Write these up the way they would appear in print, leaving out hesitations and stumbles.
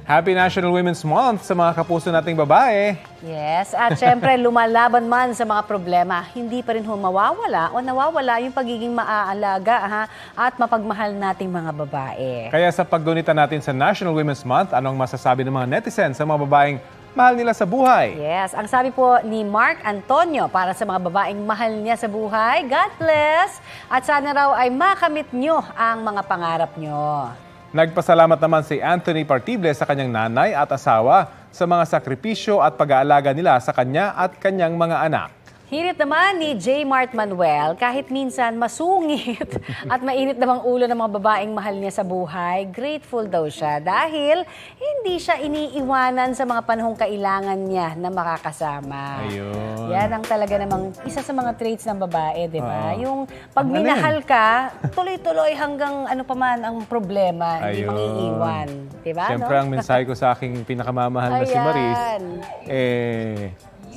Happy National Women's Month sa mga kapuso nating babae. Yes, at syempre lumalaban man sa mga problema, hindi pa rin mawawala o nawawala yung pagiging maaalaga at mapagmahal nating mga babae. Kaya sa pagdunita natin sa National Women's Month, anong masasabi ng mga netizens sa mga babaeng mahal nila sa buhay? Yes, ang sabi po ni Mark Antonio para sa mga babaeng mahal niya sa buhay, God bless! At sana raw ay makamit nyo ang mga pangarap nyo. Nagpasalamat naman si Anthony Partible sa kanyang nanay at asawa sa mga sakripisyo at pag-aalaga nila sa kanya at kanyang mga anak. Hirit naman ni J. Mart Manuel, kahit minsan masungit at mainit namang ulo ng mga babaeng mahal niya sa buhay, grateful daw siya dahil hindi siya iniiwanan sa mga panahong kailangan niya na makakasama. Ayun. Yan ang talaga namang isa sa mga traits ng babae, di ba? Yung pag minahal ka, tuloy-tuloy hanggang ano pa man ang problema, hindi mangiiwan. Di ba? Siyempre, ang mensahe ko sa aking pinakamamahal na si Maris,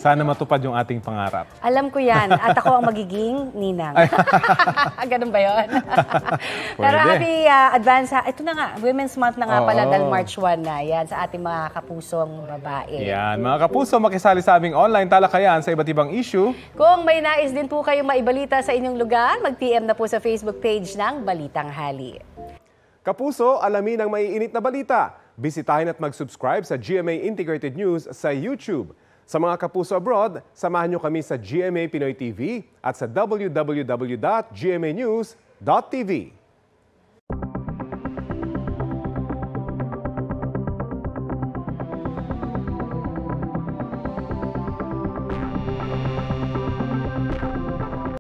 sana matupad yung ating pangarap. Alam ko yan. At ako ang magiging ninang. Ganun ba yun? Pero happy advance. Ito na nga, Women's Month na nga pala dahil March 1 na. Yan, sa ating mga kapusong babae. Yan, mga kapuso, makisali sa aming online talakayan sa iba't ibang issue. Kung may nais din po kayong maibalita sa inyong lugar, mag-PM na po sa Facebook page ng Balitang Hali. Kapuso, alamin ang maiinit na balita. Bisitahin at mag-subscribe sa GMA Integrated News sa YouTube. Sa mga kapuso abroad, samahan nyo kami sa GMA Pinoy TV at sa www.gmanews.tv.